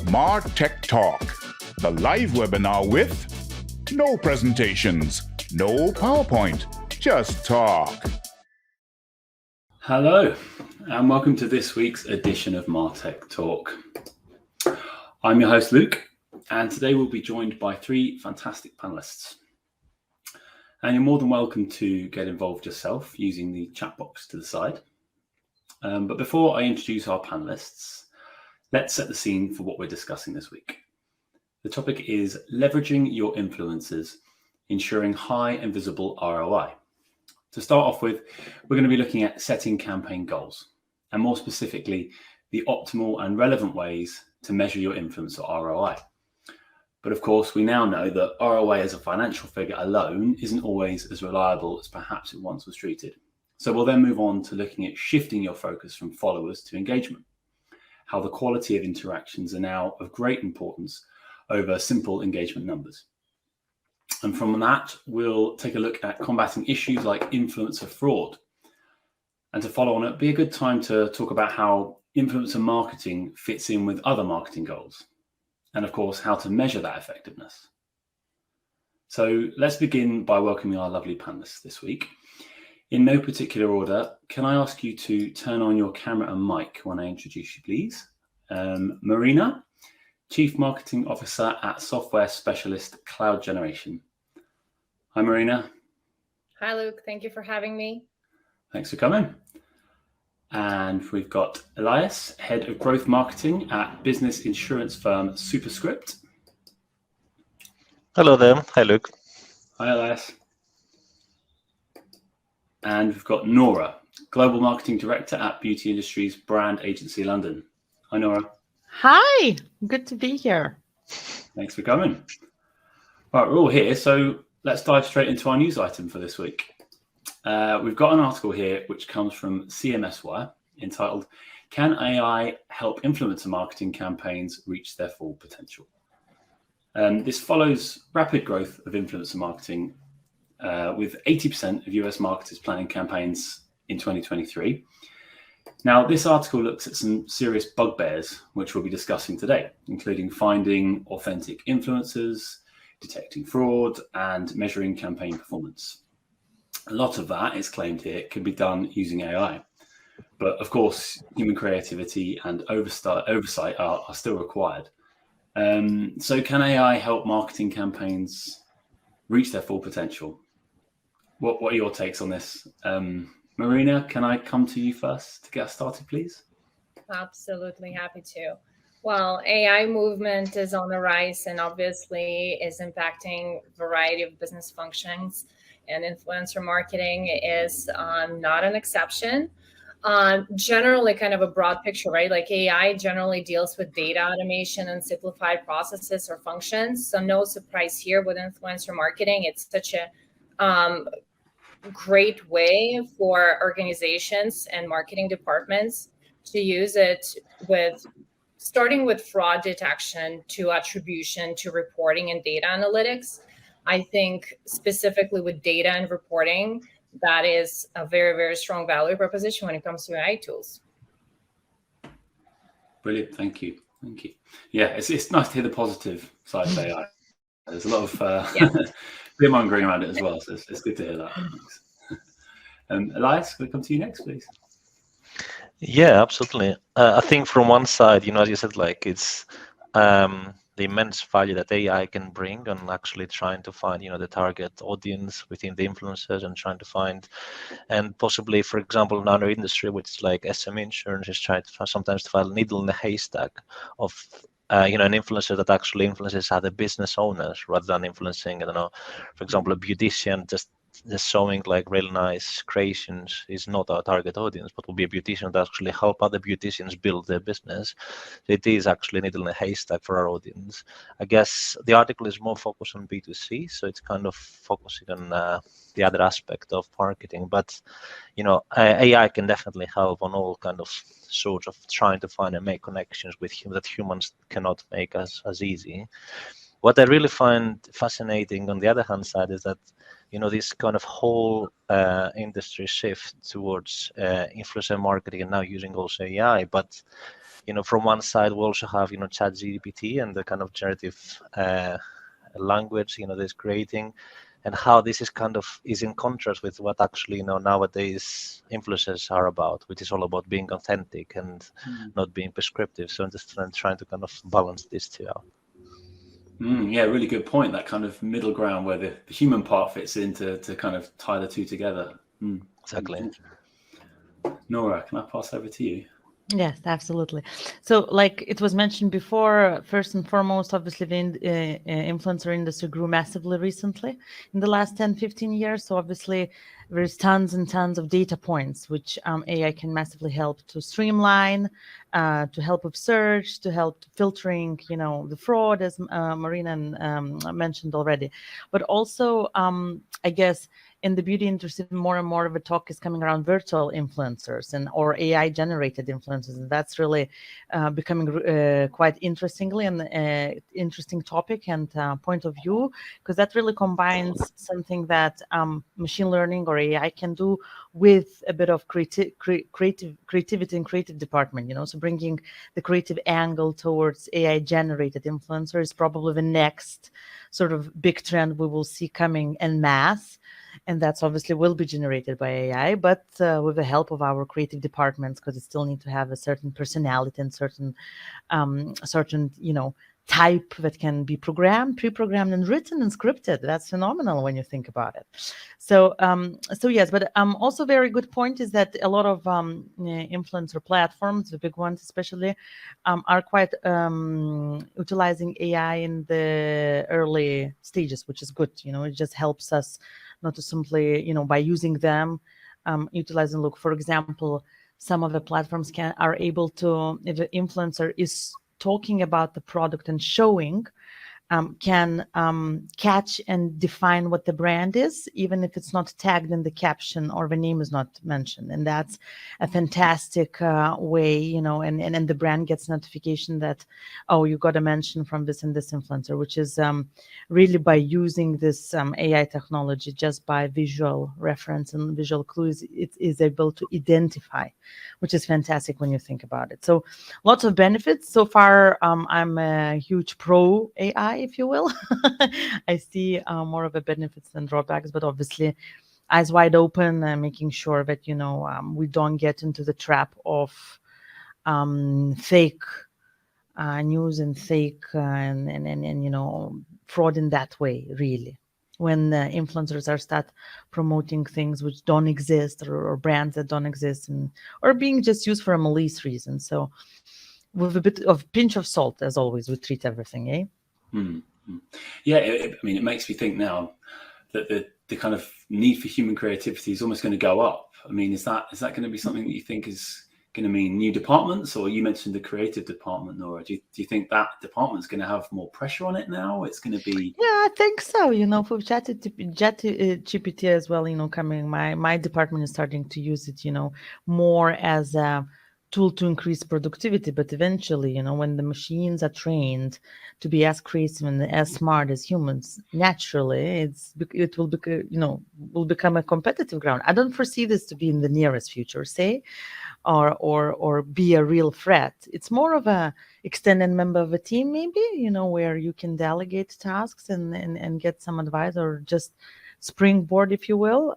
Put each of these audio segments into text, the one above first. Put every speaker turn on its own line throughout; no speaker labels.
MarTechTalk, the live webinar with no presentations, no PowerPoint, just talk.
Hello, and welcome to this week's edition of MarTechTalk. I'm your host, Luke, and today we'll be joined by three fantastic panelists. And you're more than welcome to get involved yourself using the chat box to the side. But before I introduce our panelists, let's set the scene for what we're discussing this week. The topic is leveraging your influencers, ensuring high and visible ROI. To start off with, we're going to be looking at setting campaign goals, and more specifically, the optimal and relevant ways to measure your influencer ROI. But of course, we now know that ROI as a financial figure alone isn't always as reliable as perhaps it once was treated. So we'll then move on to looking at shifting your focus from followers to engagement, how the quality of interactions are now of great importance over simple engagement numbers. And from that, we'll take a look at combating issues like influencer fraud. And to follow on, it'd be a good time to talk about how influencer marketing fits in with other marketing goals. And of course, how to measure that effectiveness. So let's begin by welcoming our lovely panelists this week. In no particular order, can I ask you to turn on your camera and mic when I introduce you, please? Marina, Chief Marketing Officer at software specialist Cloud Generation. Hi, Marina.
Hi, Luke. Thank you for having me.
Thanks for coming. And we've got Elias, Head of Growth Marketing at business insurance firm Superscript.
Hello there. Hi, Luke.
Hi, Elias. And we've got Nora, Global Marketing Director at Beauty Industries Brand Agency London. Hi, Nora.
Hi, good to be here.
Thanks for coming. Right, we're all here, so let's dive straight into our news item for this week. We've got an article here which comes from CMS Wire entitled, Can AI Help Influencer Marketing Campaigns Reach Their Full Potential? This follows rapid growth of influencer marketing with 80% of US marketers planning campaigns in 2023. Now, this article looks at some serious bugbears, which we'll be discussing today, including finding authentic influencers, detecting fraud, and measuring campaign performance. A lot of that, is claimed here, can be done using AI. But of course, human creativity and oversight are still required. So can AI help marketing campaigns reach their full potential? What are your takes on this? Marina, can I come to you first to get us started, please?
Absolutely happy to. Well, AI movement is on the rise and obviously is impacting a variety of business functions, and influencer marketing is not an exception. Generally kind of a broad picture, right? Like AI generally deals with data automation and simplified processes or functions. So no surprise here with influencer marketing. It's such a great way for organizations and marketing departments to use it, with starting with fraud detection to attribution to reporting and data analytics. I think specifically with data and reporting, that is a very, very strong value proposition when it comes to AI tools.
Brilliant, thank you. Yeah, it's nice to hear the positive side of AI. There's a lot of fear-mongering around it as well, so it's good to hear that. Thanks. Elias, can I come to you next, please?
Yeah, absolutely. I think from one side, as you said, like it's the immense value that AI can bring on actually trying to find, the target audience within the influencers and trying to find, and possibly, for example, another industry which is like SME insurance is trying to sometimes to find a needle in the haystack of an influencer that actually influences other business owners rather than influencing, for example, a beautician just showing like really nice creations is not our target audience, but will be a beautician that actually help other beauticians build their business. It is actually a needle in a haystack for our audience. I guess the article is more focused on B2C, so it's kind of focusing on the other aspect of marketing. But AI can definitely help on all kind of sorts of trying to find and make connections with that humans cannot make as easy. What I really find fascinating on the other hand side is that this kind of whole industry shift towards influencer marketing and now using also AI. But From one side, we also have, ChatGPT and the kind of generative language, that's creating, and how this is in contrast with what actually, nowadays influencers are about, which is all about being authentic and not being prescriptive. So I'm just trying to kind of balance these two out.
Yeah, really good point. That kind of middle ground where the human part fits in to kind of tie the two together.
Exactly.
Nora, can I pass over to you?
Yes, absolutely. So, like it was mentioned before, first and foremost, obviously, the influencer industry grew massively recently in the last 10, 15 years. So, obviously, there's tons and tons of data points, which AI can massively help to streamline, to help with search, to help filtering, the fraud, as Marina mentioned already. But also, I guess, in the beauty industry, more and more of a talk is coming around virtual influencers or AI generated influencers, and that's really becoming quite interestingly and interesting topic and point of view, because that really combines something that machine learning or AI can do with a bit of creativity and creative department. So bringing the creative angle towards AI generated influencers is probably the next sort of big trend we will see coming en masse. And that's obviously will be generated by AI, but with the help of our creative departments, because it still need to have a certain personality and certain type that can be pre-programmed, and written and scripted. That's phenomenal when you think about it. So yes, but also very good point is that a lot of influencer platforms, the big ones especially, are quite utilizing AI in the early stages, which is good. It just helps us not to simply, by using them, utilize and look. For example, some of the platforms are able to, if the influencer is talking about the product and showing, can catch and define what the brand is, even if it's not tagged in the caption or the name is not mentioned. And that's a fantastic way, and the brand gets notification that, oh, you got a mention from this and this influencer, which is really by using this AI technology, just by visual reference and visual clues, it is able to identify, which is fantastic when you think about it. So lots of benefits. So far, I'm a huge pro AI, if you will. I see more of the benefits than drawbacks, but obviously eyes wide open and making sure that, we don't get into the trap of fake news and fake and fraud in that way, really. When influencers are start promoting things which don't exist, or brands that don't exist, or being just used for a malicious reason. So with a bit of pinch of salt, as always, we treat everything, eh?
Yeah, it makes me think now that the kind of need for human creativity is almost going to go up. I mean, is that going to be something that you think is going to mean new departments? Or you mentioned the creative department, Nora. Do you think that department's going to have more pressure on it now? It's going to be...
Yeah, I think so. For ChatGPT as well, coming, my department is starting to use it, more as a tool to increase productivity. But eventually, when the machines are trained to be as creative and as smart as humans, naturally, it will become a competitive ground. I don't foresee this to be in the nearest future, say, or be a real threat. It's more of a extended member of a team, maybe, where you can delegate tasks and get some advice, or just springboard, if you will,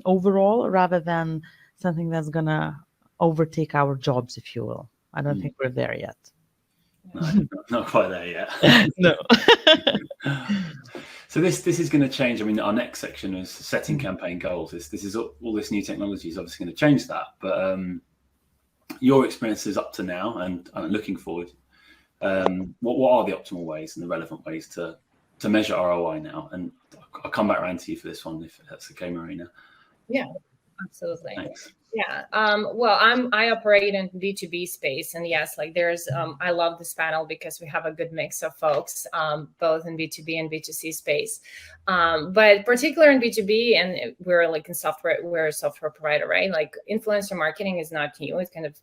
overall, rather than something that's gonna overtake our jobs, if you will. I don't think we're there yet.
No, not quite there yet.
No.
So this is going to change. I mean, our next section is setting campaign goals. This is all this new technology is obviously going to change that. But your experiences up to now and looking forward, what are the optimal ways and the relevant ways to measure ROI now? And I'll come back around to you for this one if that's okay, Marina.
Yeah, absolutely.
Thanks.
Yeah. Well, I operate in B2B space, and yes, like there's I love this panel because we have a good mix of folks, both in B2B and B2C space. But particular in B2B, and we're like in software, we're a software provider, right? Like influencer marketing is not new. It kind of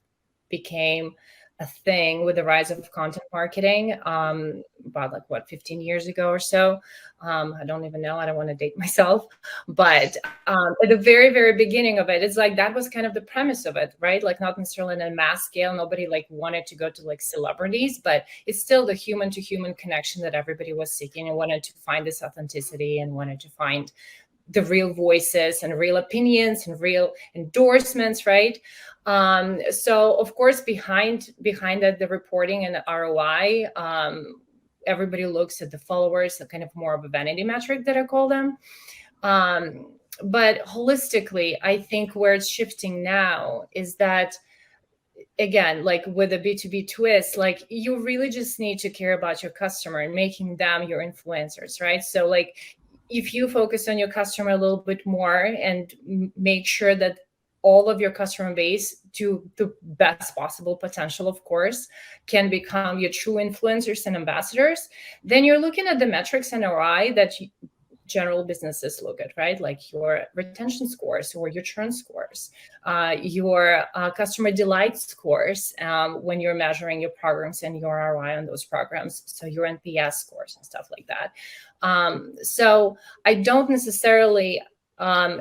became a thing with the rise of content marketing, about like what, 15 years ago or so. I don't even know. I don't want to date myself, but at the very, very beginning of it, it's like that was kind of the premise of it, right? Like not necessarily on a mass scale. Nobody like wanted to go to like celebrities, but it's still the human to human connection that everybody was seeking and wanted to find this authenticity and wanted to find the real voices and real opinions and real endorsements, right? So of course, behind that, the reporting and the ROI, everybody looks at the followers, a kind of more of a vanity metric that I call them. But holistically, I think where it's shifting now is that, again, like with a B2B twist, like you really just need to care about your customer and making them your influencers, right? So like if you focus on your customer a little bit more and make sure that all of your customer base, to the best possible potential, of course, can become your true influencers and ambassadors, then you're looking at the metrics and ROI that general businesses look at, right? Like your retention scores or your churn scores, your customer delight scores, when you're measuring your programs and your ROI on those programs. So your NPS scores and stuff like that. So I don't necessarily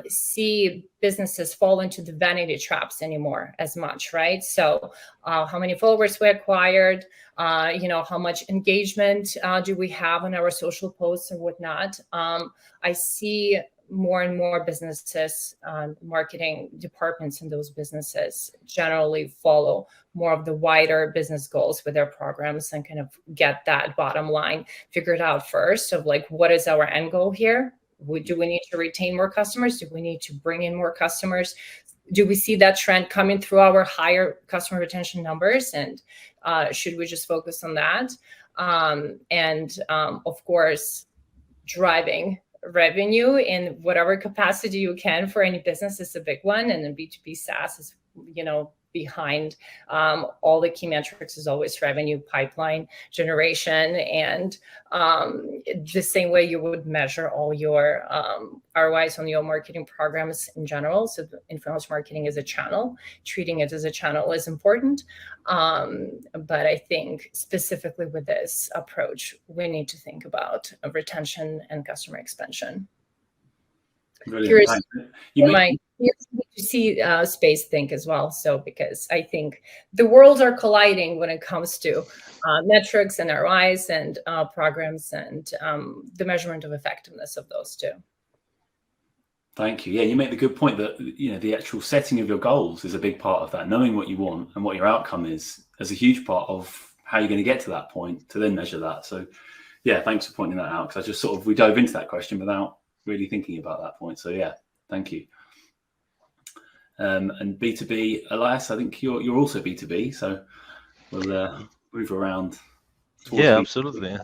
see businesses fall into the vanity traps anymore as much, right? So how many followers we acquired, how much engagement do we have on our social posts and whatnot. I see more and more businesses, marketing departments in those businesses generally follow more of the wider business goals with their programs and kind of get that bottom line figured out first of like, what is our end goal here? Do we need to retain more customers? Do we need to bring in more customers? Do we see that trend coming through our higher customer retention numbers? And should we just focus on that? Of course, driving revenue in whatever capacity you can for any business is a big one. And then B2B SaaS is, behind all the key metrics is always revenue, pipeline generation, and the same way you would measure all your ROIs on your marketing programs in general. So influencer marketing is a channel, treating it as a channel is important. But I think specifically with this approach, we need to think about retention and customer expansion. Curious my B2C space think as well. So because I think the worlds are colliding when it comes to metrics and ROIs and programs and the measurement of effectiveness of those two.
Thank you. Yeah, you make the good point that the actual setting of your goals is a big part of that. Knowing what you want and what your outcome is a huge part of how you're going to get to that point to then measure that. So yeah, thanks for pointing that out, because I just we dove into that question without really thinking about that point. So yeah, thank you. And B2B, Elias, I think you're also B2B, so we'll move around.
Yeah, absolutely.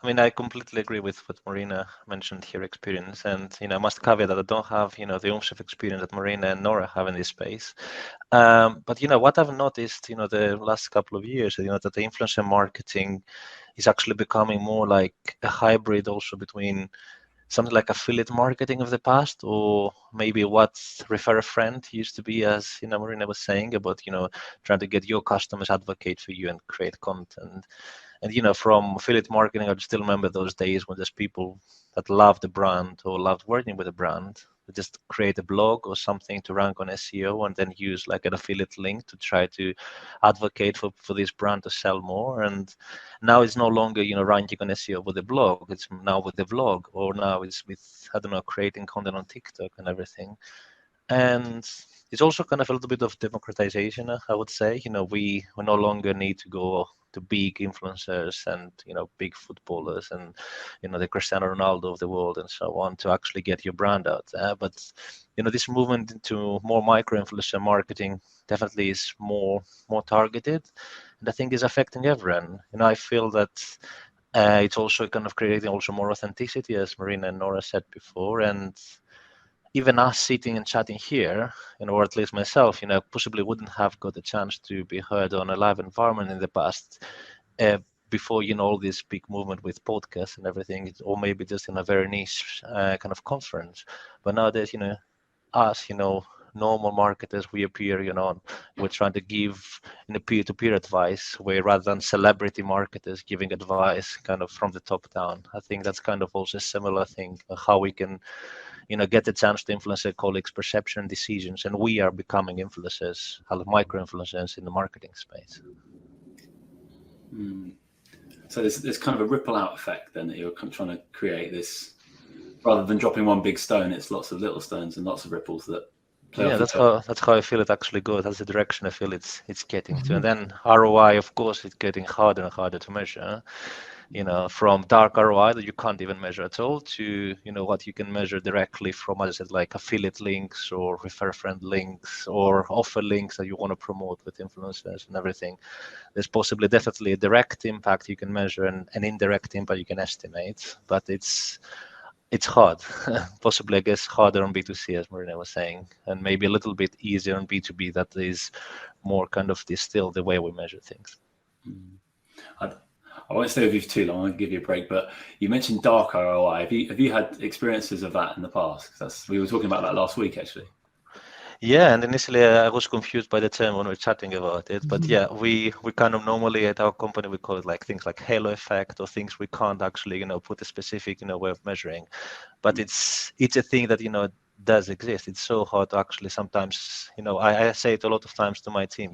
I mean, I completely agree with what Marina mentioned here, experience, and I must caveat that I don't have the ownership experience that Marina and Nora have in this space. But what I've noticed the last couple of years, that the influencer marketing is actually becoming more like a hybrid also between something like affiliate marketing of the past, or maybe what refer a friend used to be, as Marina was saying about trying to get your customers advocate for you and create content. And from affiliate marketing, I still remember those days when there's people that loved the brand or loved working with the brand. They just create a blog or something to rank on SEO and then use like an affiliate link to try to advocate for this brand to sell more. And now it's no longer ranking on SEO with the blog. It's now with the vlog, or now it's with creating content on TikTok and everything. And it's also kind of a little bit of democratization, I would say. We no longer need to go to big influencers and big footballers and the Cristiano Ronaldo of the world and so on to actually get your brand out there. But this movement into more micro influencer marketing definitely is more targeted, and I think is affecting everyone. I feel that it's also kind of creating also more authenticity, as Marina and Nora said before. And even us sitting and chatting here, or at least myself, possibly wouldn't have got a chance to be heard on a live environment in the past before, all this big movement with podcasts and everything, or maybe just in a very niche kind of conference. But nowadays, us, normal marketers, we appear, we're trying to give in a peer-to-peer advice, where rather than celebrity marketers giving advice kind of from the top down. I think that's kind of also a similar thing, how we can, get the chance to influence their colleagues' perception and decisions, and we are becoming influencers, micro-influencers in the marketing space.
So there's kind of a ripple out effect then that you're trying to create this, rather than dropping one big stone, it's lots of little stones and lots of ripples that play off each other.
That's how I feel it actually goes. That's the direction I feel it's getting to. And then ROI, of course, it's getting harder and harder to measure. From dark ROI that you can't even measure at all to, what you can measure directly from, as I said, like affiliate links or refer friend links or offer links that you want to promote with influencers and everything. There's definitely a direct impact you can measure and an indirect impact you can estimate, but it's hard, possibly, I guess, harder on B2C, as Marina was saying, and maybe a little bit easier on B2B. That is more kind of still the way we measure things.
I won't stay with you for too long. I'll give you a break. But you mentioned dark ROI. Have you had experiences of that in the past? We were talking about that last week, actually.
Yeah, and initially I was confused by the term when we were chatting about it. But yeah, we kind of normally at our company, we call it like things like halo effect or things we can't actually, put a specific, way of measuring. But it's a thing that, does exist. It's so hard to actually sometimes, I say it a lot of times to my team,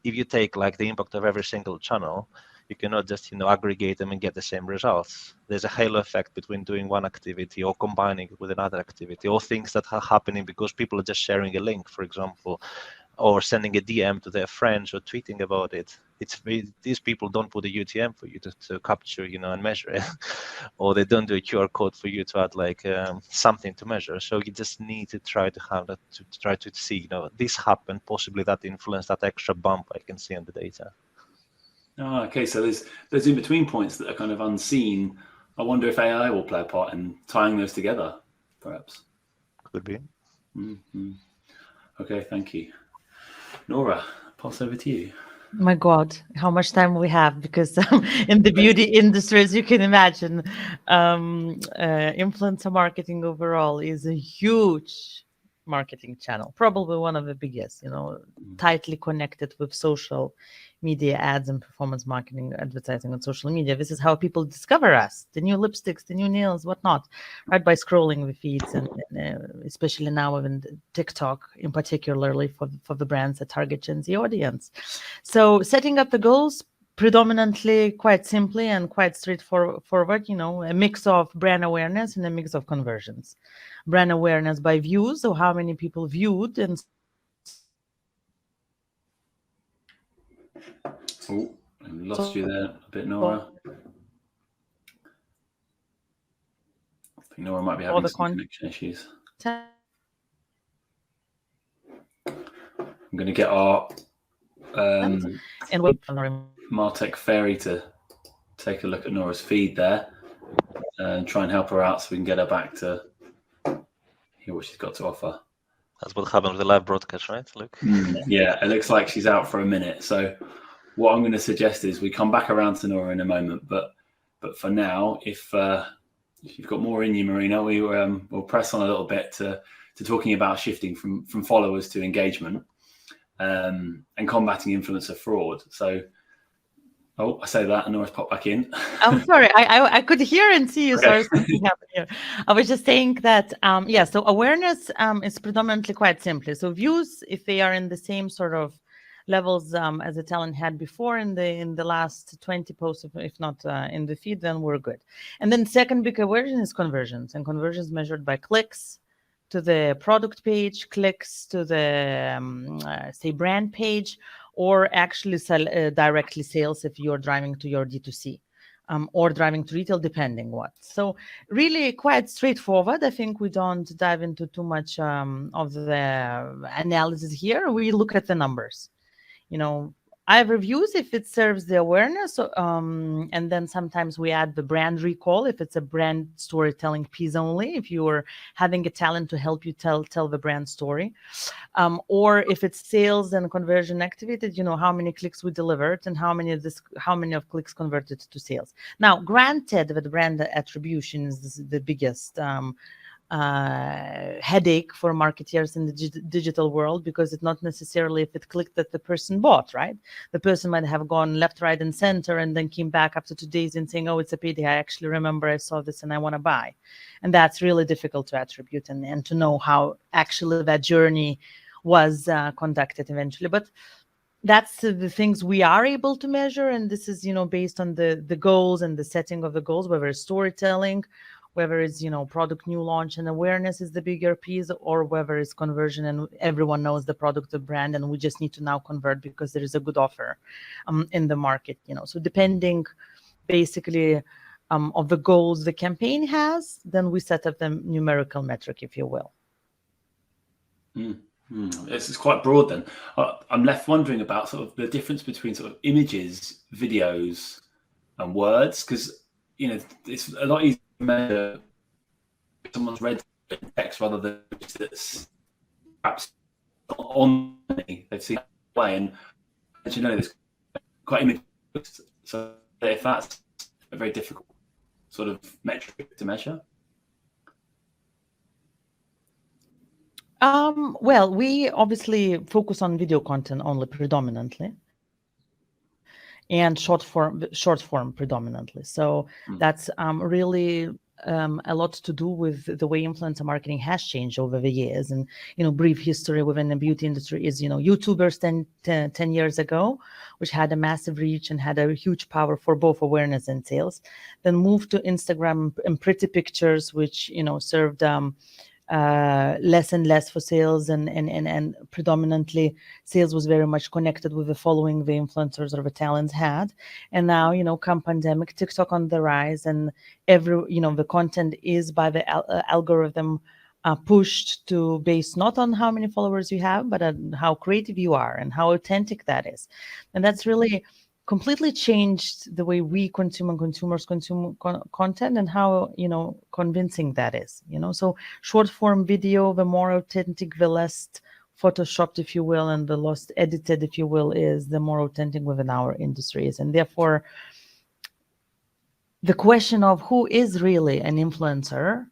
if you take like the impact of every single channel, you cannot just, aggregate them and get the same results. There's a halo effect between doing one activity or combining it with another activity, or things that are happening because people are just sharing a link, for example, or sending a DM to their friends or tweeting about it. These people don't put a UTM for you to capture, and measure it, or they don't do a QR code for you to add like something to measure. So you just need to try to have that, to try to see, this happened, possibly that influence, that extra bump I can see on the data.
Oh, okay, so there's in-between points that are kind of unseen. I wonder if AI will play a part in tying those together, perhaps.
Could be.
Mm-hmm. Okay, thank you. Nora, pass over to you.
My God, how much time we have, because in the beauty industry, as you can imagine, influencer marketing overall is a huge marketing channel, probably one of the biggest, tightly connected with social media ads and performance marketing, advertising on social media. This is how people discover us, the new lipsticks, the new nails, whatnot, right? By scrolling the feeds, and especially now in TikTok, in particularly for the brands that target Gen Z audience. So setting up the goals predominantly quite simply and quite straightforward, a mix of brand awareness and a mix of conversions. Brand awareness by views, so how many people viewed and
Oh, I lost you there a bit, Nora. I think Nora might be having some connection issues. I'm going to get our MarTech Fairy to take a look at Nora's feed there and try and help her out so we can get her back to hear what she's got to offer.
That's what happens with the live broadcast, right, Luke?
Yeah, it looks like she's out for a minute. So what I'm going to suggest is we come back around to Nora in a moment. But for now, if you've got more in you, Marina, we'll press on a little bit to talking about shifting from followers to engagement and combating influencer fraud. So, I say that, and Nora's popped back in.
I'm sorry, I could hear and see you. Sorry, something happened here. I was just saying that, so awareness is predominantly quite simply. So views, if they are in the same sort of levels as the talent had before in the last 20 posts, if not in the feed, then we're good. And then second big awareness is conversions, and conversions measured by clicks to the product page, clicks to the say brand page, or actually directly sales if you're driving to your D2C. Or driving to retail, depending what. So really quite straightforward. I think we don't dive into too much of the analysis here. We look at the numbers. I have reviews if it serves the awareness, and then sometimes we add the brand recall if it's a brand storytelling piece only, if you are having a talent to help you tell the brand story, or if it's sales and conversion activated, how many clicks we delivered and how many of clicks converted to sales. Now, granted that brand attribution is the biggest headache for marketeers in the digital world, because it's not necessarily if it clicked that the person bought, right? The person might have gone left, right, and center, and then came back after 2 days and saying, oh, it's a payday. I actually remember I saw this and I want to buy. And that's really difficult to attribute and to know how actually that journey was conducted eventually. But that's the things we are able to measure. And this is, based on the goals and the setting of the goals, whether it's storytelling, whether it's, product new launch and awareness is the bigger piece, or whether it's conversion and everyone knows the product, the brand, and we just need to now convert because there is a good offer in the market, So depending basically of the goals the campaign has, then we set up the numerical metric, if you will.
It's quite broad then. I'm left wondering about sort of the difference between sort of images, videos, and words, because it's a lot easier to measure if someone's read text rather than that's perhaps on me. They've seen that way, and as you know, it's quite image. So if that's a very difficult sort of metric to measure.
Well, we obviously focus on video content only predominantly, and short form predominantly. So that's really a lot to do with the way influencer marketing has changed over the years. And brief history within the beauty industry is YouTubers 10 years ago, which had a massive reach and had a huge power for both awareness and sales, then moved to Instagram and pretty pictures, which served less and less for sales, and predominantly sales was very much connected with the following the influencers or the talents had. And now come pandemic, TikTok on the rise, and the content is by the algorithm pushed to based not on how many followers you have, but on how creative you are and how authentic that is. And that's really completely changed the way we consume and consumers consume content, and how convincing that is. So short form video, the more authentic, the less photoshopped, if you will, and the less edited, if you will, is the more authentic within our industries. And therefore the question of who is really an influencer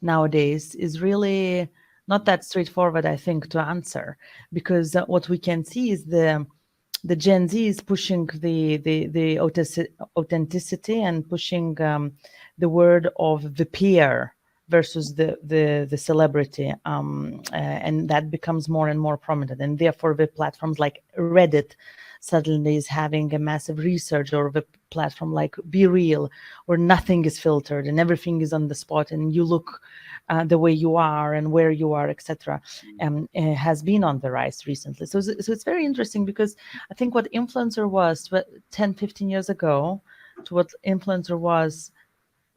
nowadays is really not that straightforward, I think, to answer, because what we can see is the Gen Z is pushing the authenticity and pushing the word of the peer versus the celebrity, and that becomes more and more prominent. And therefore, the platforms like Reddit suddenly is having a massive research, or the platform like Be Real, where nothing is filtered and everything is on the spot, and you look the way you are and where you are, etc., has been on the rise recently. So it's very interesting, because I think what influencer was 10, 15 years ago to what influencer was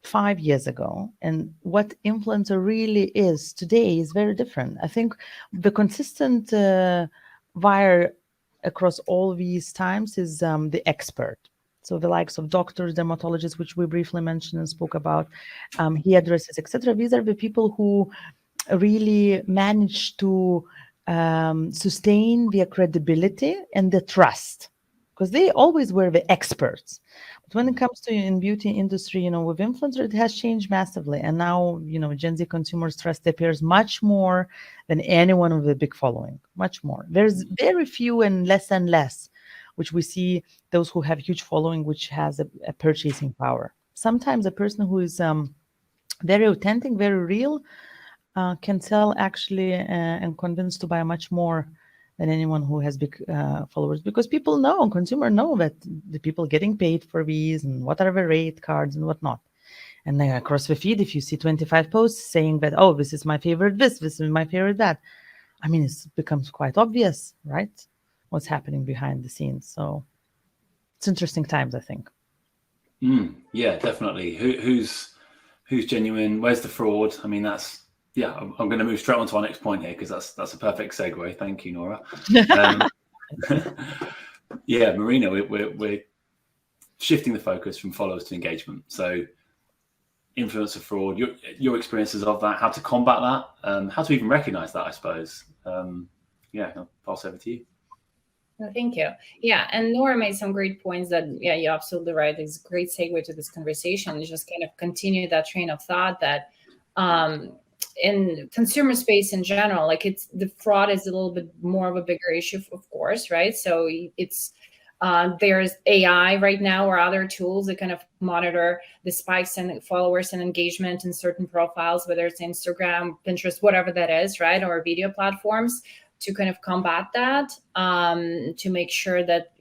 5 years ago, and what influencer really is today is very different. I think the consistent wire across all these times is the expert. So the likes of doctors, dermatologists, which we briefly mentioned and spoke about, hairdressers, etc. These are the people who really manage to sustain their credibility and the trust, because they always were the experts. But when it comes to in beauty industry, with influencers, it has changed massively. And now, Gen Z consumers trust their peers much more than anyone with a big following, much more. There's very few and less, which we see those who have huge following, which has a purchasing power. Sometimes a person who is very authentic, very real, can sell actually and convince to buy much more than anyone who has big followers, because people know, consumer know that the people getting paid for these and what are the rate cards and whatnot. And then across the feed, if you see 25 posts saying that, oh, this is my favorite this is my favorite that, I mean, it becomes quite obvious, right, what's happening behind the scenes. So it's interesting times, I think.
Yeah, definitely. Who's genuine? Where's the fraud? I mean, that's I'm going to move straight on to our next point here, because that's a perfect segue. Thank you, Nora. Marina, we're shifting the focus from followers to engagement. So influencer fraud, your experiences of that, how to combat that, how to even recognize that, I suppose. I'll pass over to you.
No, thank you. Yeah, and Nora made some great points that, you're absolutely right. It's a great segue to this conversation. Just kind of continue that train of thought that in consumer space in general, like the fraud is a little bit more of a bigger issue, of course, right? So it's there's AI right now or other tools that kind of monitor the spikes in followers and engagement in certain profiles, whether it's Instagram, Pinterest, whatever that is, right? Or video platforms, to kind of combat that, to make sure that,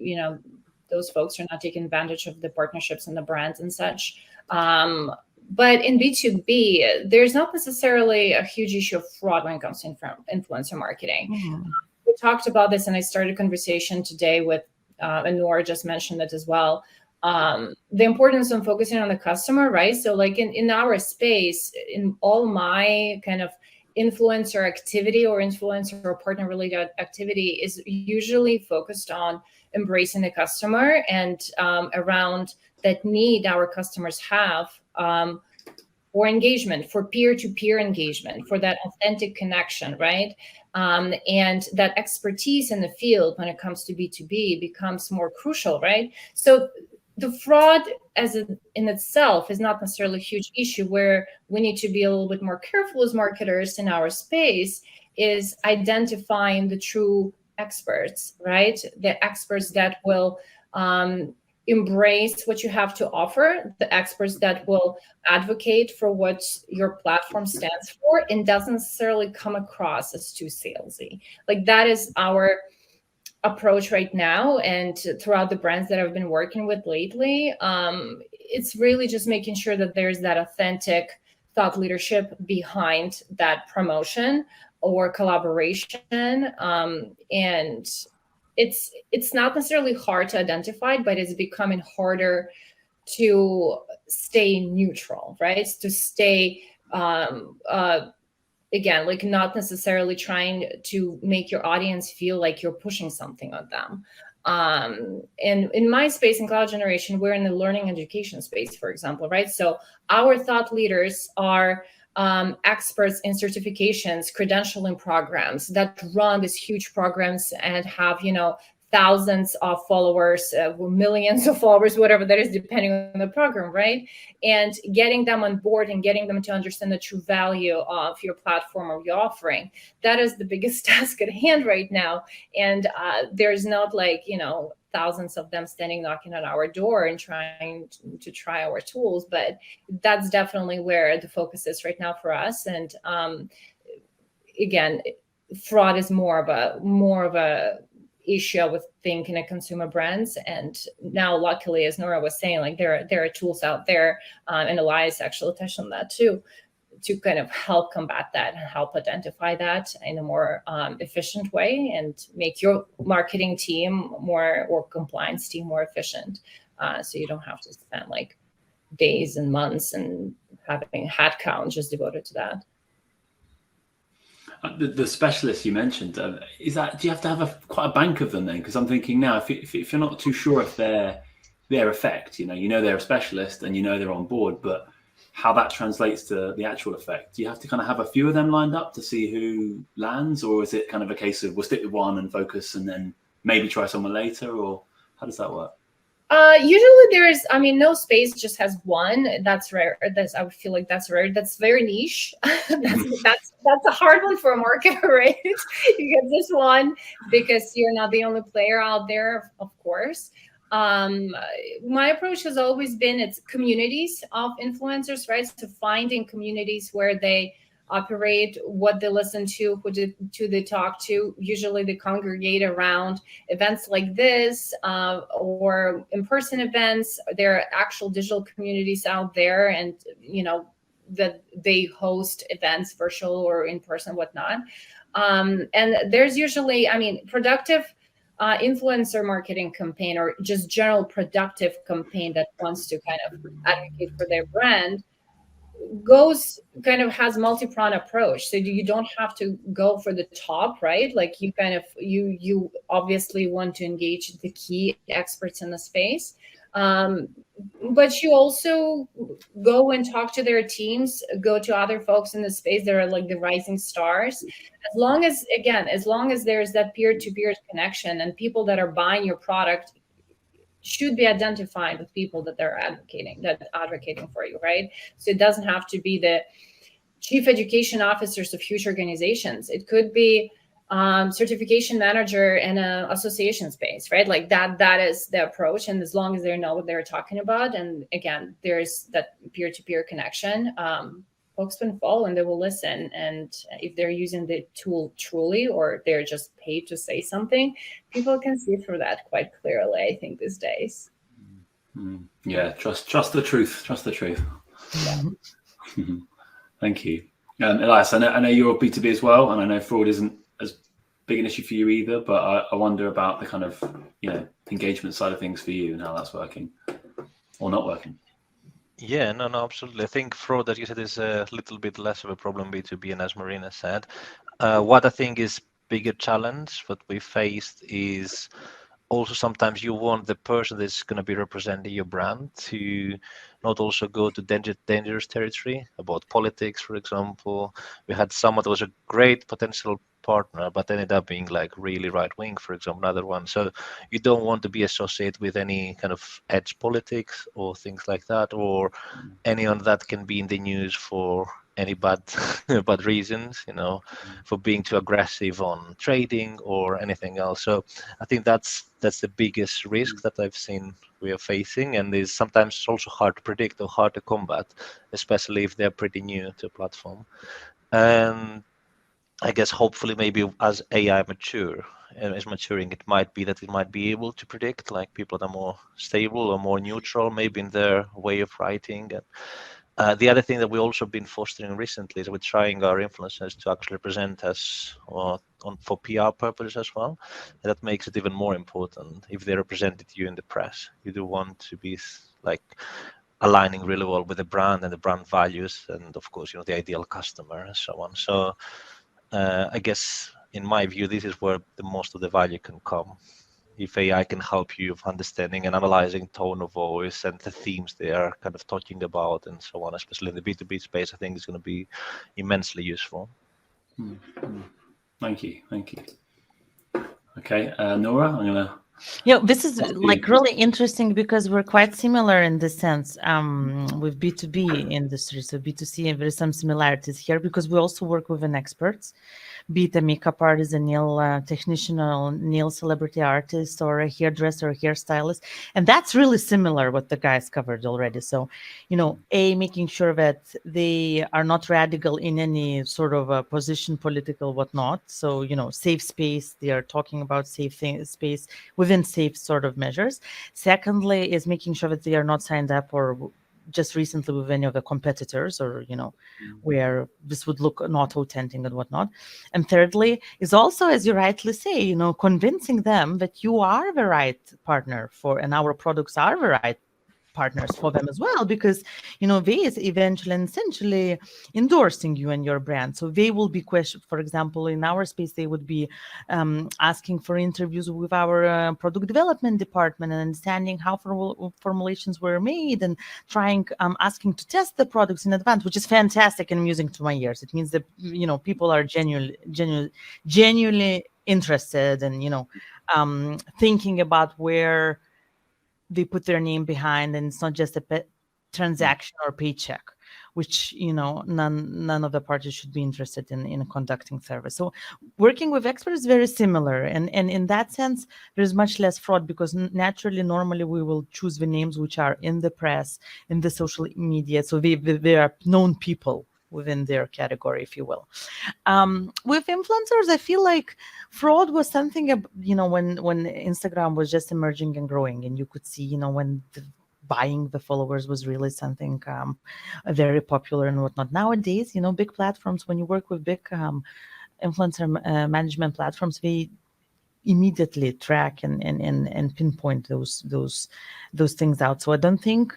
those folks are not taking advantage of the partnerships and the brands and such. But in B2B, there's not necessarily a huge issue of fraud when it comes to influencer marketing.
Mhm.
We talked about this, and I started a conversation today with, and Nora just mentioned it as well, the importance of focusing on the customer, right? So like in our space, in all my kind of influencer activity or influencer or partner related activity is usually focused on embracing the customer and around that need our customers have for engagement, for peer-to-peer engagement, for that authentic connection, right? And that expertise in the field when it comes to B2B becomes more crucial, right? So the fraud in itself is not necessarily a huge issue. Where we need to be a little bit more careful as marketers in our space is identifying the true experts, right? The experts that will embrace what you have to offer, the experts that will advocate for what your platform stands for and doesn't necessarily come across as too salesy. Like that is our approach right now, and throughout the brands that I've been working with lately, it's really just making sure that there's that authentic thought leadership behind that promotion or collaboration, and it's not necessarily hard to identify, but it's becoming harder to stay neutral, right? To stay again, like not necessarily trying to make your audience feel like you're pushing something on them. And in my space, in cloud generation, we're in the learning education space, for example, right? So our thought leaders are experts in certifications, credentialing programs that run these huge programs and have, thousands of followers, millions of followers, whatever that is, depending on the program, right? And getting them on board and getting them to understand the true value of your platform or your offering. That is the biggest task at hand right now. And there's not like, thousands of them standing knocking on our door and trying to try our tools, but that's definitely where the focus is right now for us. And again, fraud is more of a issue I would think in a consumer brands. And now luckily, as Nora was saying, like there are tools out there, and Elias actually touched on that too, to kind of help combat that and help identify that in a more efficient way and make your marketing team or compliance team more efficient. So you don't have to spend like days and months and having head count just devoted to that.
The specialists you mentioned, do you have to have quite a bank of them then? Because I'm thinking now, if you're not too sure if their effect, they're a specialist and they're on board, but how that translates to the actual effect, do you have to kind of have a few of them lined up to see who lands, or is it kind of a case of we'll stick with one and focus and then maybe try someone later, or how does that work?
Usually no space just has one. That's rare. I would feel like that's rare. That's very niche. that's a hard one for a marketer, right? You get this one because you're not the only player out there, of course. My approach has always been it's communities of influencers, right? So finding communities where they operate, what they listen to, who they talk to. Usually they congregate around events like this, or in-person events. There are actual digital communities out there, and that they host events, virtual or in person, whatnot. And there's usually, productive influencer marketing campaign or just general productive campaign that wants to kind of advocate for their brand has multi-pronged approach. So you don't have to go for the top, right? Like you obviously want to engage the key experts in the space. But you also go and talk to their teams, go to other folks in the space that are like the rising stars. As long as there's that peer-to-peer connection and people that are buying your product should be identified with people that they're advocating for you, right? So it doesn't have to be the chief education officers of huge organizations. It could be certification manager in an association space, right? Like that is the approach. And as long as they know what they're talking about, and again, there's that peer-to-peer connection, folks can follow and they will listen. And if they're using the tool truly, or they're just paid to say something, people can see through that quite clearly, I think, these days.
Yeah, trust the truth. Trust the truth.
Yeah.
Thank you. Elias, I know you're B2B as well, and I know fraud isn't as big an issue for you either, but I wonder about the kind of, engagement side of things for you and how that's working or not working.
Yeah, no, absolutely. I think fraud, as you said, is a little bit less of a problem B2B, and as Marina said, what I think is bigger challenge what we faced is also sometimes you want the person that's going to be representing your brand to not also go to dangerous territory about politics, for example. We had someone that was a great potential partner, but ended up being like really right wing, for example, another one. So you don't want to be associated with any kind of edge politics or things like that, or anyone that can be in the news for any bad reasons, for being too aggressive on trading or anything else. So I think that's the biggest risk that I've seen we are facing, and is sometimes also hard to predict or hard to combat, especially if they're pretty new to a platform. And I guess hopefully maybe as AI is maturing, it might be that it might be able to predict like people that are more stable or more neutral, maybe in their way of writing. And the other thing that we've also been fostering recently is we're trying our influencers to actually present us for PR purposes as well. And that makes it even more important if they represented you in the press. You do want to be like aligning really well with the brand and the brand values, and of course, the ideal customer and so on. So I guess in my view, this is where the most of the value can come. If AI can help you with understanding and analyzing tone of voice and the themes they are kind of talking about and so on, especially in the B2B space, I think it's going to be immensely useful.
Thank you. Okay, Nora, I'm going to...
Yeah, this is like really interesting because we're quite similar in this sense with B2B industry. So B2C, there is some similarities here because we also work with an experts, be it a makeup artist, a nail technician, or nail celebrity artist, or a hairdresser, or hairstylist. And that's really similar what the guys covered already. So, making sure that they are not radical in any sort of a position, political, whatnot. So, safe space, they are talking about safe space within safe sort of measures. Secondly, is making sure that they are not signed up or just recently with any of the competitors, or where this would look not authentic and whatnot. And thirdly is also, as you rightly say, convincing them that you are the right partner for, and our products are the right partners for them as well, because they is eventually and essentially endorsing you and your brand. So they will be questioned. For example, in our space, they would be asking for interviews with our product development department and understanding how formulations were made, and trying asking to test the products in advance, which is fantastic and amusing to my ears. It means that people are genuinely interested, and thinking about where they put their name behind, and it's not just a transaction or paycheck, which none of the parties should be interested in conducting service. So working with experts is very similar, and in that sense there's much less fraud, because normally we will choose the names which are in the press, in the social media, so they are known people within their category, if you will. With influencers, I feel like fraud was something, when Instagram was just emerging and growing, and you could see, when buying the followers was really something very popular and whatnot. Nowadays, big platforms, when you work with big influencer management platforms, they immediately track and pinpoint those things out. So I don't think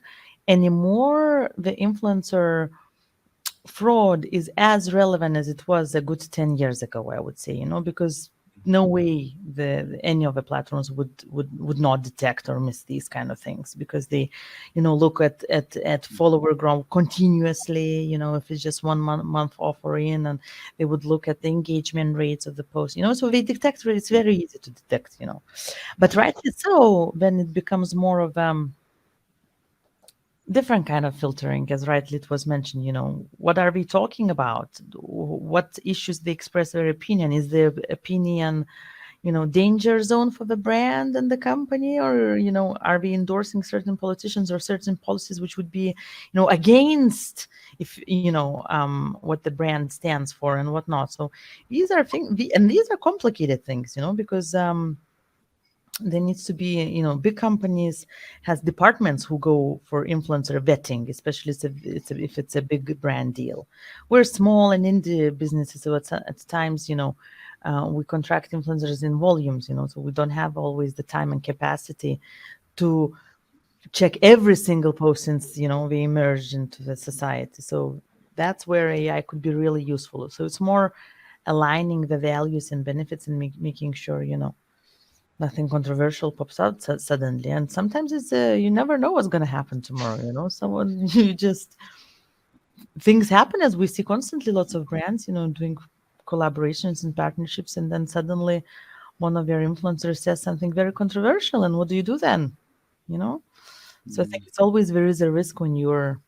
anymore the influencer fraud is as relevant as it was a good 10 years ago, I would say, because no way any of the platforms would not detect or miss these kind of things, because they look at follower growth continuously, if it's just 1 month offer in, and they would look at the engagement rates of the post, so they detect. It's very easy to detect, but rightly so, then it becomes more of different kind of filtering, as rightly it was mentioned. What are we talking about? What issues they express their opinion? Is their opinion danger zone for the brand and the company, or are we endorsing certain politicians or certain policies which would be against, if what the brand stands for and whatnot? So these are things, and these are complicated things, because there needs to be, big companies has departments who go for influencer vetting, especially if it's a big brand deal. We're small and indie businesses, so at times, we contract influencers in volumes, so we don't have always the time and capacity to check every single post since, we emerged into the society. So that's where AI could be really useful. So it's more aligning the values and benefits and making sure, nothing controversial pops out suddenly. And sometimes it's you never know what's going to happen tomorrow. Someone you just things happen, as we see constantly, lots of brands doing collaborations and partnerships, and then suddenly one of your influencers says something very controversial, and what do you do then? So I think it's always, there is a risk when you're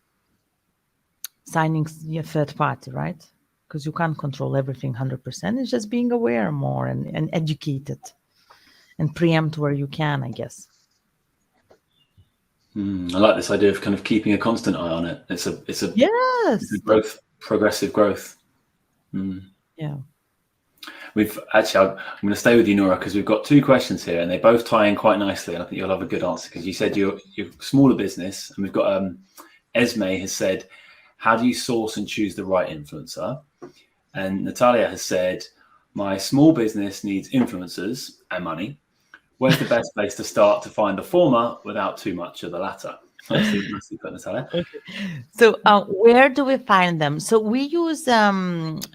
signing a third party, right? Because you can't control everything 100%. It's just being aware more and educated and preempt where you can, I guess.
I like this idea of kind of keeping a constant eye on it. It's a
Yes.
it's a growth, progressive growth.
Yeah.
We've actually, I'm going to stay with you, Nora, because we've got two questions here, and they both tie in quite nicely. And I think you'll have a good answer, because you said you're a smaller business, and we've got Esme has said, how do you source and choose the right influencer? And Natalia has said, my small business needs influencers and money. Where's the best place to start to find the former without too much of the latter? Nicely put, Natalia.
Okay. So where do we find them? So we use,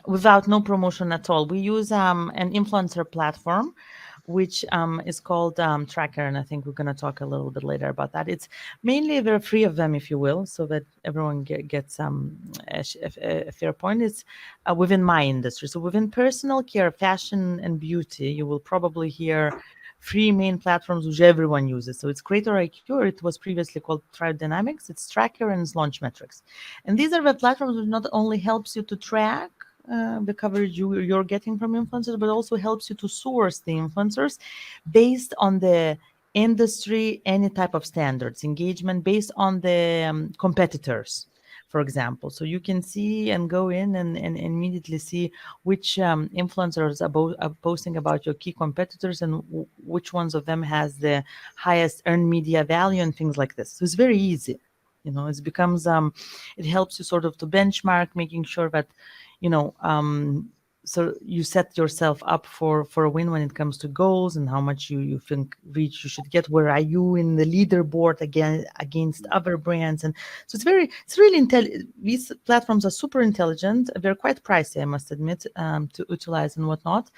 without no promotion at all, we use an influencer platform, which is called Tracker. And I think we're going to talk a little bit later about that. It's mainly, there are three of them, if you will, so that everyone gets a fair point. It's within my industry. So within personal care, fashion, and beauty, you will probably hear three main platforms which everyone uses. So it's Creator IQ, or it was previously called Tribe Dynamics, it's Tracker, and it's Launch Metrics. And these are the platforms which not only helps you to track the coverage you're getting from influencers, but also helps you to source the influencers based on the industry, any type of standards, engagement based on the competitors, for example. So you can see and go in and immediately see which influencers are posting about your key competitors, and which ones of them has the highest earned media value and things like this. So it's very easy. It becomes, it helps you sort of to benchmark, making sure that, so you set yourself up for a win when it comes to goals and how much you think reach you should get. Where are you in the leaderboard against other brands? And so it's really intelligent. These platforms are super intelligent. They're quite pricey, I must admit, to utilize and whatnot,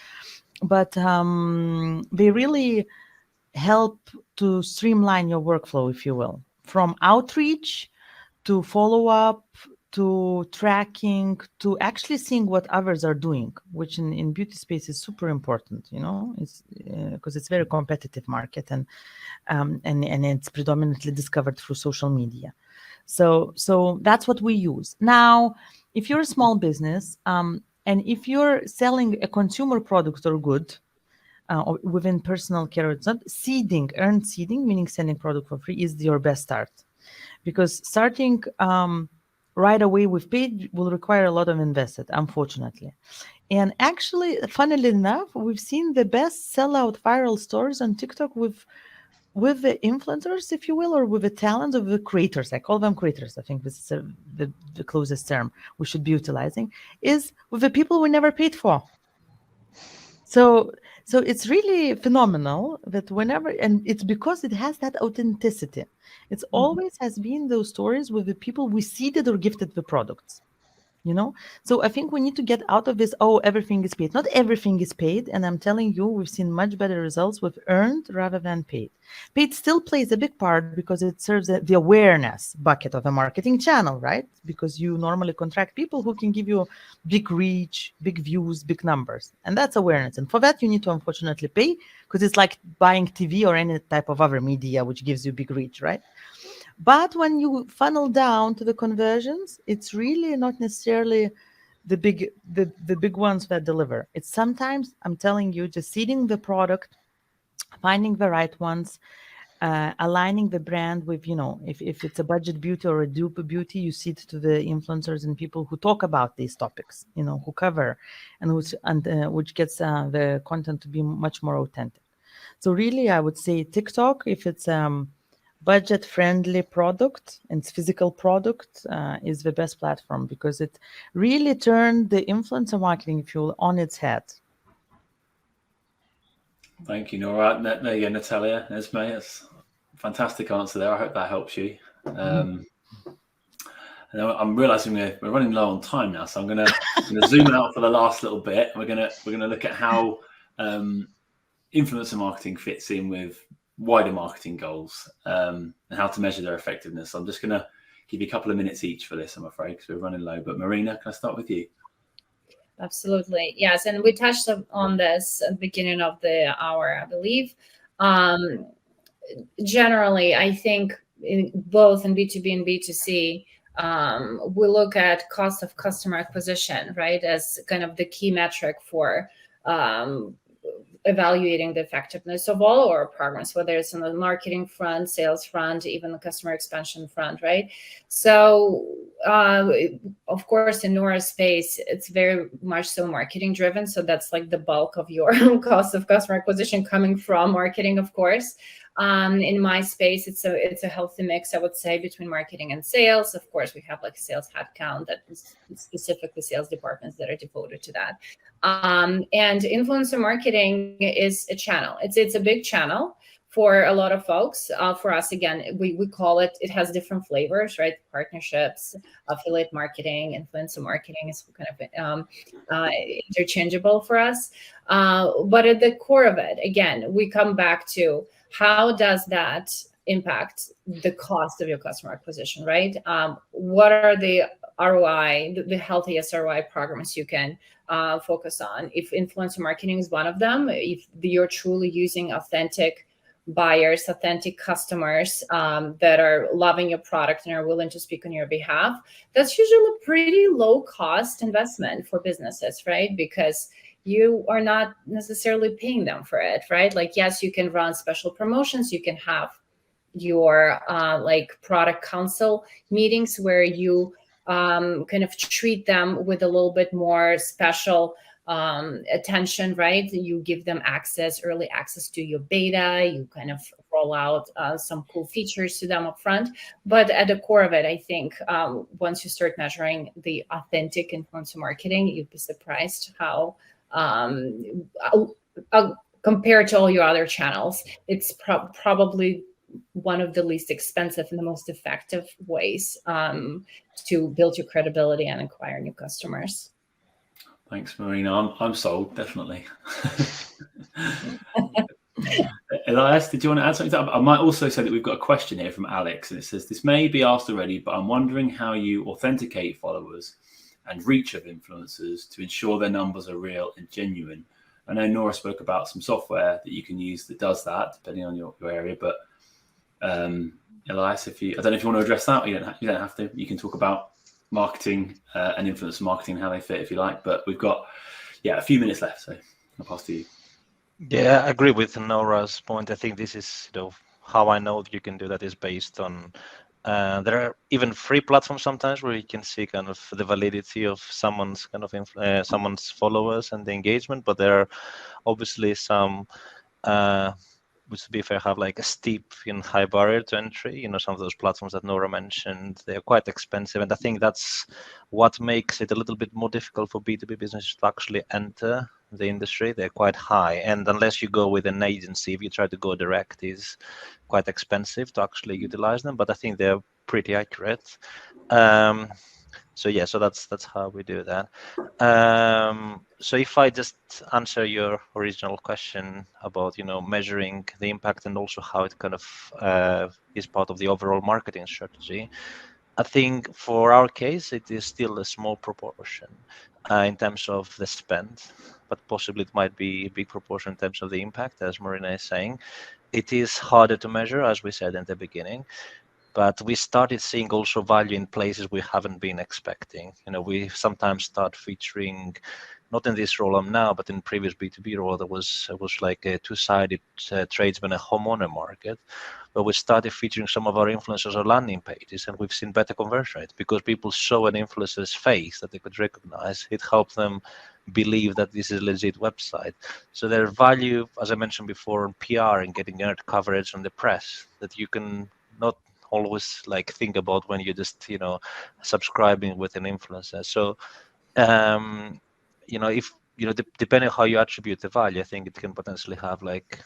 but they really help to streamline your workflow, if you will, from outreach to follow up to tracking to actually seeing what others are doing, which in beauty space is super important. It's because it's very competitive market, and it's predominantly discovered through social media. So that's what we use. Now, if you're a small business, and if you're selling a consumer product or good, or within personal care, it's not earned seeding, meaning selling product for free, is your best start, because starting right away with paid will require a lot of investment, unfortunately. And actually, funnily enough, we've seen the best sellout viral stories on TikTok with the influencers, if you will, or with the talent of the creators. I call them creators. I think this is the closest term we should be utilizing, is with the people we never paid for. So it's really phenomenal that whenever, and it's because it has that authenticity. It's always has been those stories with the people we seeded or gifted the products. So I think we need to get out of this, everything is paid. Not everything is paid, and I'm telling you, we've seen much better results with earned rather than paid. Paid still plays a big part because it serves the awareness bucket of a marketing channel, right? Because you normally contract people who can give you big reach, big views, big numbers, and that's awareness. And for that, you need to unfortunately pay, because it's like buying TV or any type of other media which gives you big reach, right? But when you funnel down to the conversions, it's really not necessarily the big ones that deliver. It's sometimes, I'm telling you, just seeding the product, finding the right ones, aligning the brand with, if it's a budget beauty or a dupe beauty, you see it to the influencers and people who talk about these topics, who cover, and which gets the content to be much more authentic. So really, I would say TikTok, if it's budget friendly product and it's physical product, is the best platform, because it really turned the influencer marketing, if you will, on its head.
Thank you, Nora. There you go, Natalia, Esme. That's a fantastic answer there. I hope that helps you. And I'm realizing we're running low on time now, so I'm going to zoom out for the last little bit. We're going to look at how influencer marketing fits in with wider marketing goals, and how to measure their effectiveness. I'm just going to give you a couple of minutes each for this, I'm afraid, because we're running low. But Marina, can I start with you?
Absolutely. Yes. And we touched on this at the beginning of the hour, I believe. Generally, I think both in B2B and B2C, we look at cost of customer acquisition, right, as kind of the key metric for evaluating the effectiveness of all our programs, whether it's on the marketing front, sales front, even the customer expansion front, right? So, of course, in Nora's space, it's very much so marketing driven. So that's like the bulk of your cost of customer acquisition coming from marketing, of course. In my space, it's a healthy mix, I would say, between marketing and sales. Of course, we have like a sales headcount that is specifically sales departments that are devoted to that. And influencer marketing is a channel. It's a big channel for a lot of folks. For us, again, we call it has different flavors, right? Partnerships, affiliate marketing, influencer marketing is kind of interchangeable for us. But at the core of it, again, we come back to how does that impact the cost of your customer acquisition, right? What are the ROI, the healthiest ROI programs you can focus on? If influencer marketing is one of them, if you're truly using authentic buyers, authentic customers that are loving your product and are willing to speak on your behalf, that's usually a pretty low cost investment for businesses, right? Because you are not necessarily paying them for it, right? Like, yes, you can run special promotions, you can have your like product council meetings where you kind of treat them with a little bit more special attention, right? You give them early access to your beta, you kind of roll out some cool features to them up front. But at the core of it, I think once you start measuring the authentic influencer marketing, you'd be surprised how compared to all your other channels, it's probably one of the least expensive and the most effective ways to build your credibility and acquire new customers.
Thanks, Marina. I'm sold, definitely. Elias, did you want to add something? I might also say that we've got a question here from Alex, and it says, this may be asked already, but I'm wondering how you authenticate followers and reach of influencers to ensure their numbers are real and genuine. I know Nora spoke about some software that you can use that does that, depending on your area. But Elias, I don't know if you want to address that, or you don't have to. You can talk about marketing and influencer marketing, how they fit, if you like. But we've got a few minutes left, so I'll pass to you.
Yeah, I agree with Nora's point. I think this is how I know that you can do that is based on there are even free platforms sometimes where you can see kind of the validity of someone's kind of someone's followers and the engagement, but there are obviously some which, to be fair, have like a steep and high barrier to entry. Some of those platforms that Nora mentioned, they're quite expensive, and I think that's what makes it a little bit more difficult for B2B businesses to actually enter the industry. They're quite high, and unless you go with an agency, if you try to go direct, is quite expensive to actually utilize them. But I think they're pretty accurate. So that's how we do that. So if I just answer your original question about measuring the impact and also how it kind of is part of the overall marketing strategy, I think for our case it is still a small proportion in terms of the spend, but possibly it might be a big proportion in terms of the impact, as Marina is saying. It is harder to measure, as we said in the beginning. But we started seeing also value in places we haven't been expecting. We sometimes start featuring, not in this role I'm now, but in previous B2B role, it was like a two-sided tradesman, a homeowner market, where we started featuring some of our influencers on landing pages, and we've seen better conversion rates because people saw an influencer's face that they could recognize. It helped them believe that this is a legit website. So there's value, as I mentioned before, in PR and getting nerd coverage on the press that you can not always like think about when you're just subscribing with an influencer. So if depending on how you attribute the value, I think it can potentially have like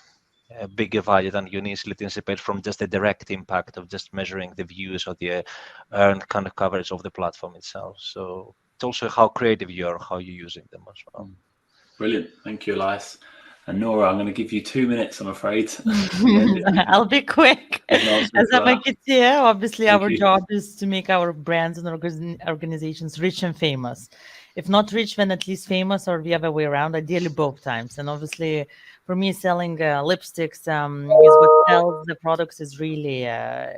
a bigger value than you initially anticipate from just the direct impact of just measuring the views or the earned kind of coverage of the platform itself. So it's also how creative you are, how you're using them as well.
Brilliant. Thank you, Elias. And Nora, I'm going to give you 2 minutes, I'm afraid.
I'll be quick. As a marketeer, obviously our job is to make our brands and organizations rich and famous. If not rich, then at least famous, or the other way around, ideally both times. And obviously, for me, selling lipsticks is what sells the products is really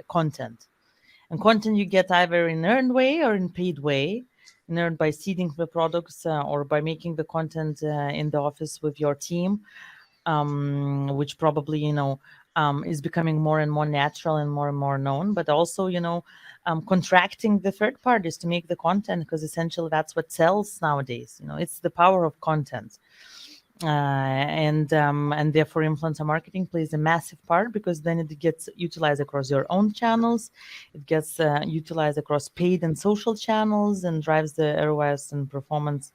content. And content you get either in earned way or in paid way. Earned by seeding the products or by making the content in the office with your team, which probably is becoming more and more natural and more known. But also contracting the third parties to make the content, because essentially that's what sells nowadays. It's the power of content. And therefore influencer marketing plays a massive part, because then it gets utilized across your own channels, it gets utilized across paid and social channels, and drives the ROIs and performance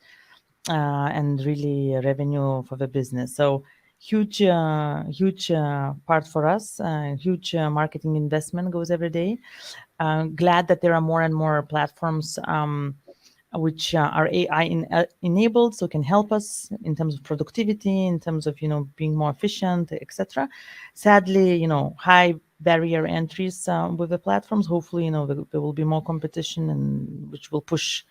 and really revenue for the business. So huge part for us, huge marketing investment goes every day. Glad that there are more and more platforms which are AI enabled, so can help us in terms of productivity, in terms of being more efficient, etc. Sadly, high barrier entries with the platforms. Hopefully, there will be more competition, and which will push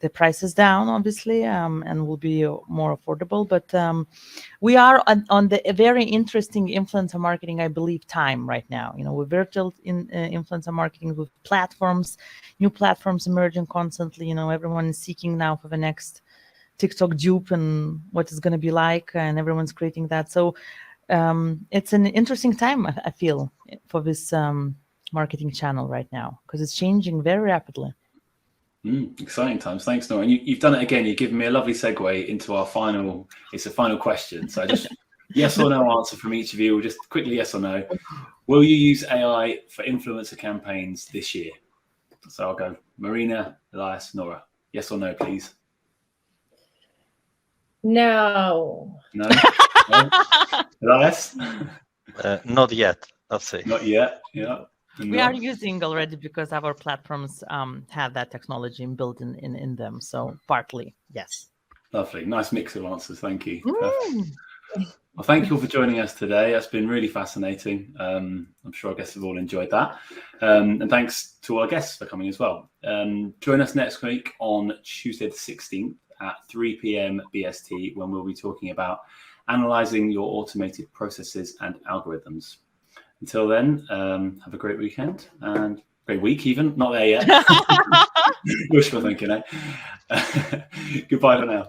the prices down, obviously, and will be more affordable. But we are on the very interesting influencer marketing, I believe, time right now. We're virtual in influencer marketing with platforms, new platforms emerging constantly. Everyone is seeking now for the next TikTok dupe and what it's going to be like, and everyone's creating that. So it's an interesting time, I feel, for this marketing channel right now, because it's changing very rapidly.
Exciting times. Thanks, Nora. And you've done it again. You've given me a lovely segue into our final question. So just yes or no answer from each of you. Just quickly, yes or no. Will you use AI for influencer campaigns this year? So I'll go Marina, Elias, Nora. Yes or no, please.
No.
No? Elias?
Not yet, I'll say.
Not yet, yeah.
We are using already, because our platforms have that technology built in them. So partly, yes.
Lovely. Nice mix of answers. Thank you. Well, thank you all for joining us today. That's been really fascinating. I'm sure our guests have all enjoyed that. And thanks to our guests for coming as well. Join us next week on Tuesday the 16th at 3 p.m. BST, when we'll be talking about analyzing your automated processes and algorithms. Until then, have a great weekend and great week even. Not there yet. Wishful thinking, eh? Goodbye for now.